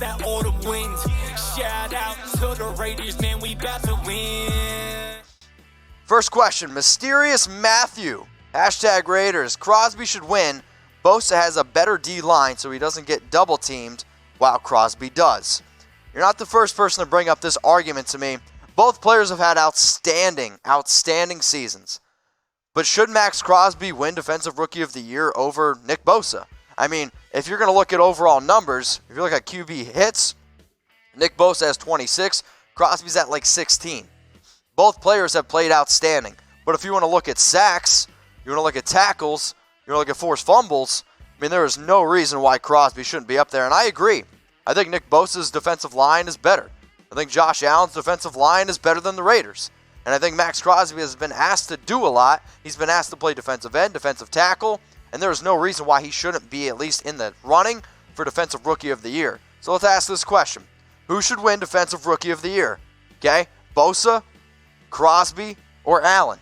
that autumn wind. Shout out to the Raiders, man, we about to win. First question, Mysterious Matthew. Hashtag Raiders. Crosby should win. Bosa has a better D-line, so he doesn't get double teamed while Crosby does. You're not the first person to bring up this argument to me. Both players have had outstanding seasons. But should Maxx Crosby win Defensive Rookie of the Year over Nick Bosa? I mean, if you're going to look at overall numbers, if you look at QB hits, Nick Bosa has 26, Crosby's at like 16. Both players have played outstanding. But if you want to look at sacks, you want to look at tackles, you want to look at forced fumbles, I mean, there is no reason why Crosby shouldn't be up there. And I agree. I think Nick Bosa's defensive line is better. I think Josh Allen's defensive line is better than the Raiders. And I think Maxx Crosby has been asked to do a lot. He's been asked to play defensive end, defensive tackle, and there is no reason why he shouldn't be at least in the running for Defensive Rookie of the Year. So let's ask this question. Who should win Defensive Rookie of the Year? Okay? Bosa, Crosby, or Allen?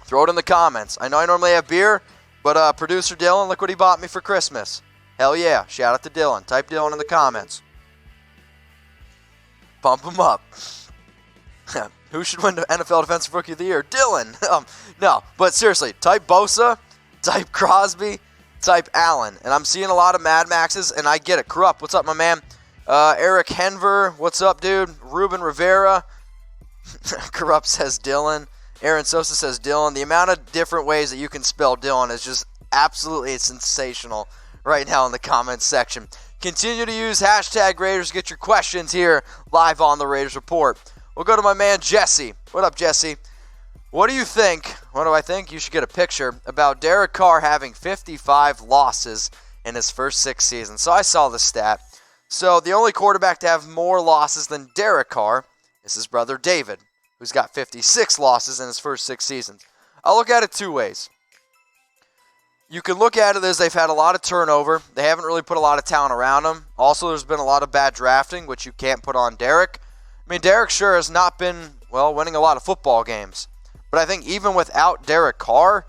Throw it in the comments. I know I normally have beer, but producer Dylan, look what he bought me for Christmas. Hell yeah. Shout out to Dylan. Type Dylan in the comments. Pump him up. Who should win the NFL Defensive Rookie of the Year? Dylan. No, but seriously, type Bosa, type Crosby, type Allen. And I'm seeing a lot of Mad Maxes, and I get it. Corrupt, what's up, my man? Eric Henver, what's up, dude? Ruben Rivera. Corrupt says Dylan. Aaron Sosa says Dylan. The amount of different ways that you can spell Dylan is just absolutely sensational right now in the comments section. Continue to use hashtag Raiders to get your questions here live on the Raiders Report. We'll go to my man Jesse. What up, Jesse? What do you think? What do I think? You should get a picture about Derek Carr having 55 losses in his first 6 seasons. So I saw the stat. So the only quarterback to have more losses than Derek Carr is his brother David, who's got 56 losses in his first 6 seasons. I'll look at it 2 ways. You can look at it as they've had a lot of turnover. They haven't really put a lot of talent around them. Also, there's been a lot of bad drafting, which you can't put on Derek. I mean, Derek sure has not been, winning a lot of football games. But I think even without Derek Carr,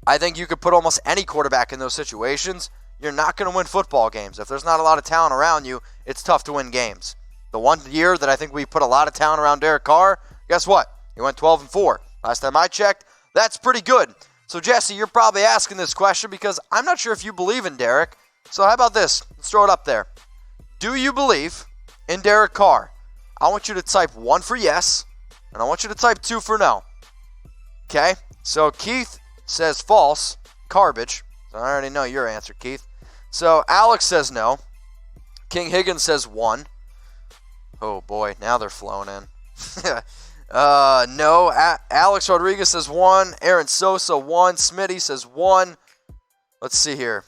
I think you could put almost any quarterback in those situations. You're not going to win football games. If there's not a lot of talent around you, it's tough to win games. The one year that I think we put a lot of talent around Derek Carr, guess what? He went 12-4. Last time I checked, that's pretty good. So, Jesse, you're probably asking this question because I'm not sure if you believe in Derek. So how about this? Let's throw it up there. Do you believe in Derek Carr? I want you to type 1 for yes, and I want you to type 2 for no. Okay? So Keith says false, garbage. So I already know your answer, Keith. So Alex says no. King Higgins says 1. Oh, boy. Now they're flowing in. No. Alex Rodriguez says 1. Aaron Sosa, 1. Smitty says 1. Let's see here.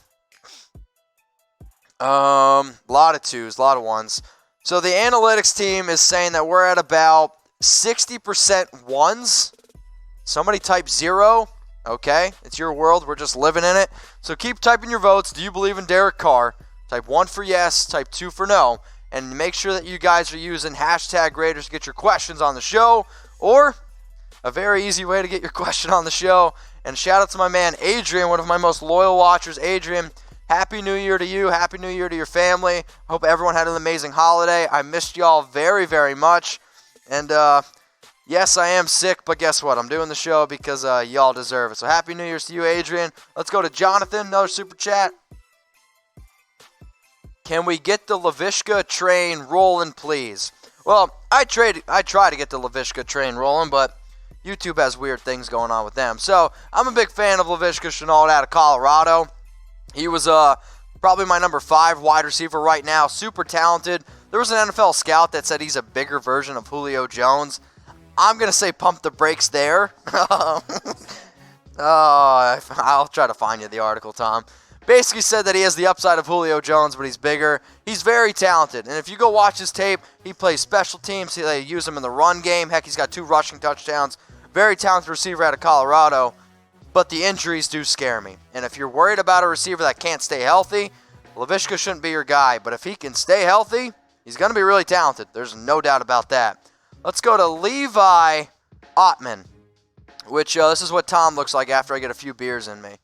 Lot of 2s, a lot of 1s. So the analytics team is saying that we're at about 60% 1s. Somebody type 0. Okay, it's your world. We're just living in it. So keep typing your votes. Do you believe in Derek Carr? Type 1 for yes, type 2 for no. And make sure that you guys are using hashtag Raiders to get your questions on the show. Or a very easy way to get your question on the show. And shout out to my man Adrian, one of my most loyal watchers. Adrian, Happy New Year to you. Happy New Year to your family. Hope everyone had an amazing holiday. I missed y'all very, very much. And yes, I am sick, but guess what? I'm doing the show because y'all deserve it. So Happy New Year's to you, Adrian. Let's go to Jonathan. Another super chat. Can we get the Laviska train rolling, please? Well, I try to get the Laviska train rolling, but YouTube has weird things going on with them. So I'm a big fan of Laviska Shenault out of Colorado. He was probably my number 5 wide receiver right now. Super talented. There was an NFL scout that said he's a bigger version of Julio Jones. I'm going to say pump the brakes there. I'll try to find you the article, Tom. Basically said that he has the upside of Julio Jones, but he's bigger. He's very talented. And if you go watch his tape, he plays special teams. They use him in the run game. Heck, he's got 2 rushing touchdowns. Very talented receiver out of Colorado. But the injuries do scare me. And if you're worried about a receiver that can't stay healthy, Laviska shouldn't be your guy. But if he can stay healthy, he's going to be really talented. There's no doubt about that. Let's go to Levi Ottman, which this is what Tom looks like after I get a few beers in me.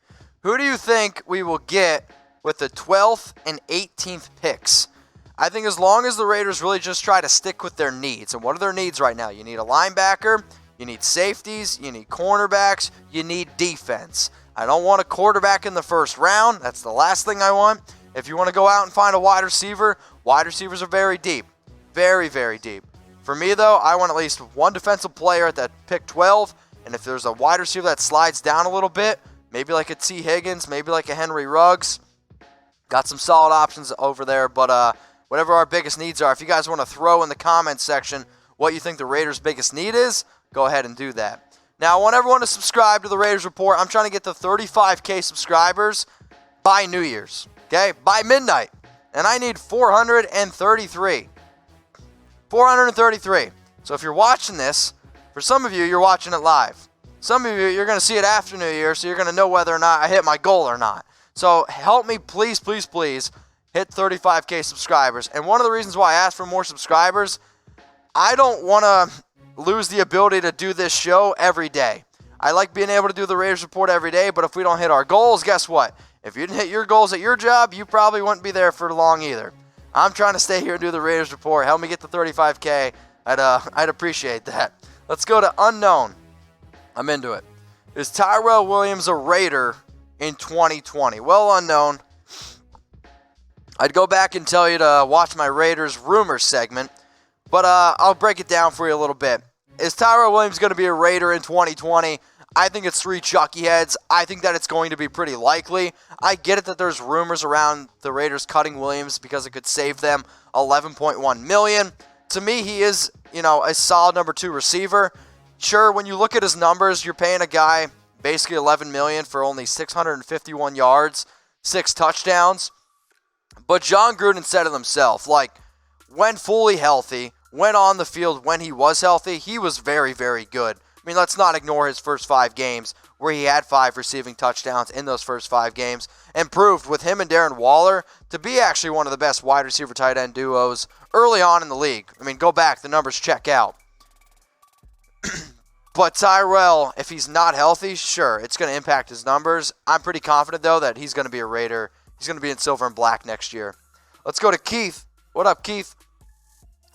Who do you think we will get with the 12th and 18th picks? I think as long as the Raiders really just try to stick with their needs, and what are their needs right now? You need a linebacker, you need safeties, you need cornerbacks, you need defense. I don't want a quarterback in the first round. That's the last thing I want. If you want to go out and find a wide receiver, wide receivers are very deep. Very, very deep. For me, though, I want at least one defensive player at that pick 12, and if there's a wide receiver that slides down a little bit, maybe like a T. Higgins, maybe like a Henry Ruggs, got some solid options over there, but whatever our biggest needs are, if you guys want to throw in the comments section what you think the Raiders' biggest need is, go ahead and do that. Now, I want everyone to subscribe to the Raiders Report. I'm trying to get to 35K subscribers by New Year's, okay? By midnight. And I need 433. 433. So if you're watching this, for some of you, you're watching it live. Some of you, you're going to see it after New Year, so you're going to know whether or not I hit my goal or not. So help me, please, please, please, hit 35K subscribers. And one of the reasons why I asked for more subscribers, I don't want to lose the ability to do this show every day. I like being able to do the Raiders Report every day, but if we don't hit our goals, guess what? If you didn't hit your goals at your job, you probably wouldn't be there for long either. I'm trying to stay here and do the Raiders Report. Help me get to 35K. I'd appreciate that. Let's go to unknown. I'm into it. Is Tyrell Williams a Raider in 2020? Well, unknown. I'd go back and tell you to watch my Raiders Rumors segment, but I'll break it down for you a little bit. Is Tyrell Williams going to be a Raider in 2020? I think it's 3 Chucky heads. I think that it's going to be pretty likely. I get it that there's rumors around the Raiders cutting Williams because it could save them $11.1 million. To me, he is, a solid number 2 receiver. Sure, when you look at his numbers, you're paying a guy basically $11 million for only 651 yards, 6 touchdowns. But John Gruden said it himself, when fully healthy, when on the field, when he was healthy, he was very, very good. I mean, let's not ignore his first 5 games where he had 5 receiving touchdowns in those first 5 games and proved with him and Darren Waller to be actually one of the best wide receiver tight end duos early on in the league. I mean, go back, the numbers check out. But Tyrell, if he's not healthy, sure, it's going to impact his numbers. I'm pretty confident, though, that he's going to be a Raider. He's going to be in silver and black next year. Let's go to Keith. What up, Keith?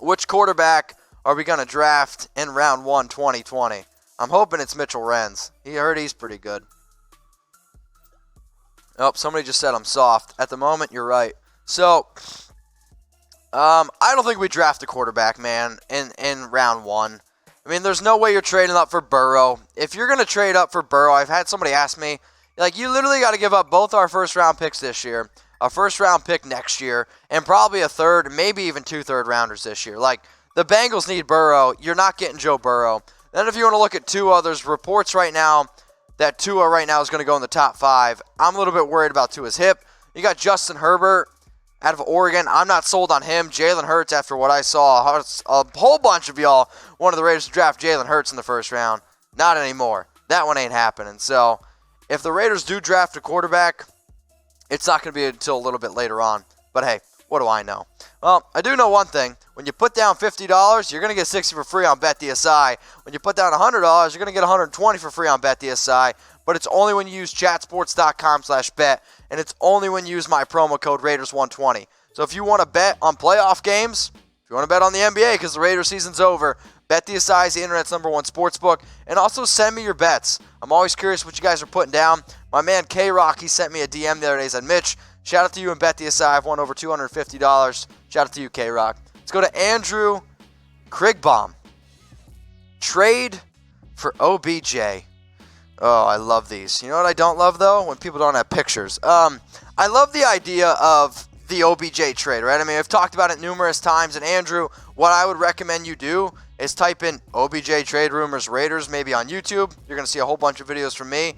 Which quarterback are we going to draft in round 1, 2020? I'm hoping it's Mitchell Renz. He heard he's pretty good. Oh, somebody just said I'm soft. At the moment, you're right. So, I don't think we draft a quarterback, man, in round 1. I mean, there's no way you're trading up for Burrow. If you're going to trade up for Burrow, I've had somebody ask me, you literally got to give up both our first-round picks this year, a first-round pick next year, and probably a third, maybe even 2 third-rounders this year. The Bengals need Burrow. You're not getting Joe Burrow. Then if you want to look at Tua, there's reports right now that Tua right now is going to go in the top 5. I'm a little bit worried about Tua's hip. You got Justin Herbert out of Oregon. I'm not sold on him. Jalen Hurts, after what I saw, a whole bunch of y'all wanted the Raiders to draft Jalen Hurts in the first round. Not anymore. That one ain't happening. So if the Raiders do draft a quarterback, it's not going to be until a little bit later on. But hey, what do I know? Well, I do know one thing. When you put down $50, you're going to get $60 for free on BetDSI. When you put down $100, you're going to get $120 for free on BetDSI. But it's only when you use chatsports.com/bet, and it's only when you use my promo code Raiders120. So if you want to bet on playoff games, if you want to bet on the NBA because the Raiders season's over, BetDSI is the internet's #1 sportsbook. And also send me your bets. I'm always curious what you guys are putting down. My man K-Rock, he sent me a DM the other day. He said, Mitch, shout out to you and BetDSI. I've won over $250. Shout out to you, K-Rock. Let's go to Andrew Krigbaum. Trade for OBJ. Oh, I love these. You know what I don't love, though? When people don't have pictures. I love the idea of the OBJ trade, right? I mean, I've talked about it numerous times. And, Andrew, what I would recommend you do is type in OBJ Trade Rumors Raiders, maybe on YouTube. You're going to see a whole bunch of videos from me.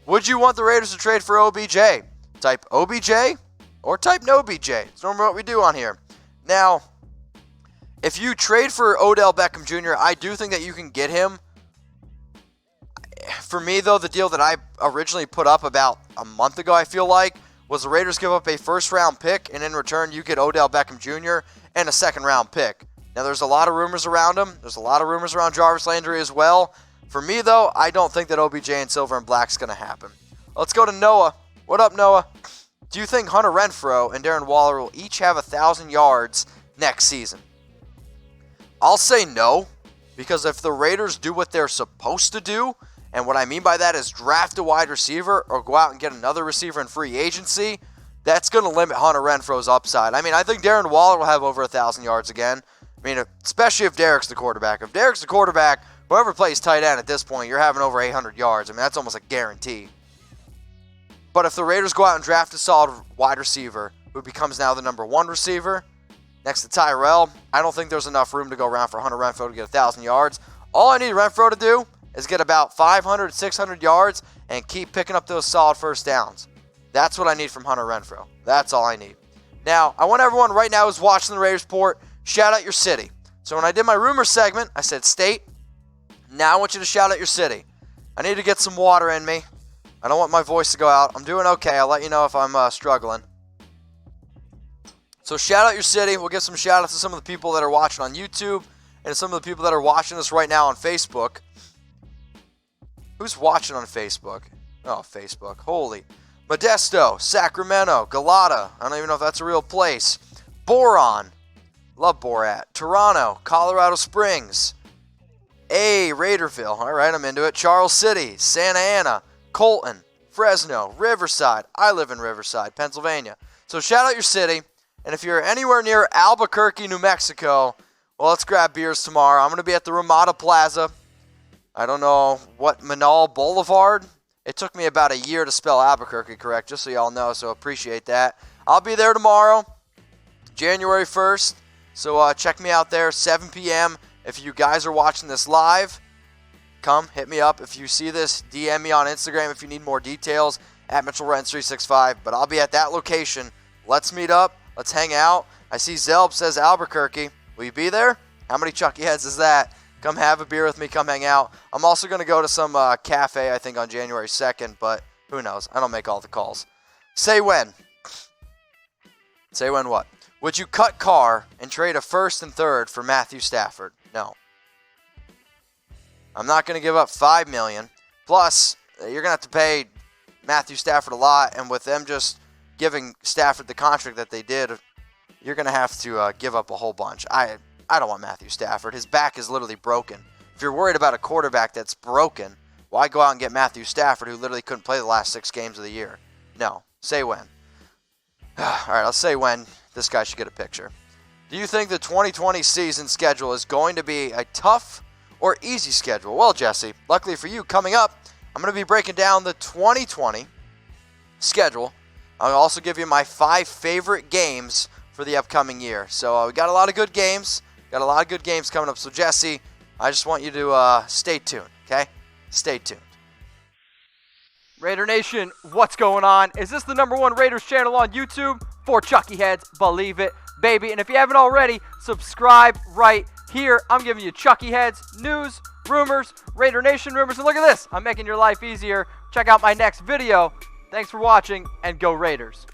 Would you want the Raiders to trade for OBJ? Type OBJ or type no OBJ. It's normally what we do on here. Now, if you trade for Odell Beckham Jr., I do think that you can get him. For me, though, the deal that I originally put up about a month ago, I feel like, was the Raiders give up a first-round pick, and in return, you get Odell Beckham Jr. and a second-round pick. Now, there's a lot of rumors around him. There's a lot of rumors around Jarvis Landry as well. For me, though, I don't think that OBJ in silver and black is going to happen. Let's go to Noah. What up, Noah? Do you think Hunter Renfrow and Darren Waller will each have 1,000 yards next season? I'll say no, because if the Raiders do what they're supposed to do, and what I mean by that is draft a wide receiver or go out and get another receiver in free agency, that's going to limit Hunter Renfrow's upside. I mean, I think Darren Waller will have over 1,000 yards again. I mean, especially if Derek's the quarterback. If Derek's the quarterback, whoever plays tight end at this point, you're having over 800 yards. I mean, that's almost a guarantee. But if the Raiders go out and draft a solid wide receiver who becomes now the number 1 receiver next to Tyrell, I don't think there's enough room to go around for Hunter Renfrow to get 1,000 yards. All I need Renfrow to do is get about 500, 600 yards and keep picking up those solid first downs. That's what I need from Hunter Renfrow. That's all I need. Now, I want everyone right now who's watching the Raiders Report, shout out your city. So when I did my rumor segment, I said state. Now I want you to shout out your city. I need to get some water in me. I don't want my voice to go out. I'm doing okay. I'll let you know if I'm struggling. So shout out your city. We'll give some shout outs to some of the people that are watching on YouTube and some of the people that are watching us right now on Facebook. Who's watching on Facebook? Oh, Facebook. Holy. Modesto, Sacramento, Galata. I don't even know if that's a real place. Boron. Love Borat. Toronto, Colorado Springs. Raiderville. All right, I'm into it. Charles City, Santa Ana, Colton, Fresno, Riverside. I live in Riverside, Pennsylvania. So shout out your city. And if you're anywhere near Albuquerque, New Mexico, well, let's grab beers tomorrow. I'm going to be at the Ramada Plaza. I don't know what, Manal Boulevard? It took me about a year to spell Albuquerque correct, just so y'all know, so appreciate that. I'll be there tomorrow, January 1st. So check me out there, 7 p.m. If you guys are watching this live, come hit me up. If you see this, DM me on Instagram if you need more details at Mitchell Renz 365. But I'll be at that location. Let's meet up. Let's hang out. I see Zelb says Albuquerque. Will you be there? How many Chucky heads is that? Come have a beer with me. Come hang out. I'm also going to go to some cafe, I think, on January 2nd. But who knows? I don't make all the calls. Say when. Say when what? Would you cut Carr and trade a first and third for Matthew Stafford? No. I'm not going to give up $5 million. Plus, you're going to have to pay Matthew Stafford a lot. And with them just giving Stafford the contract that they did, you're going to have to give up a whole bunch. I don't want Matthew Stafford. His back is literally broken. If you're worried about a quarterback that's broken, why go out and get Matthew Stafford, who literally couldn't play the last 6 games of the year? No. Say when. All right, I'll say when. This guy should get a picture. Do you think the 2020 season schedule is going to be a tough or easy schedule? Well, Jesse, luckily for you, coming up, I'm going to be breaking down the 2020 schedule. I'll also give you my 5 favorite games for the upcoming year. So we got a lot of good games. Got a lot of good games coming up. So, Jesse, I just want you to stay tuned, okay? Stay tuned. Raider Nation, what's going on? Is this the #1 Raiders channel on YouTube? For Chucky heads, believe it, baby. And if you haven't already, subscribe right here. I'm giving you Chucky heads, news, rumors, Raider Nation rumors. And look at this. I'm making your life easier. Check out my next video. Thanks for watching, and go Raiders.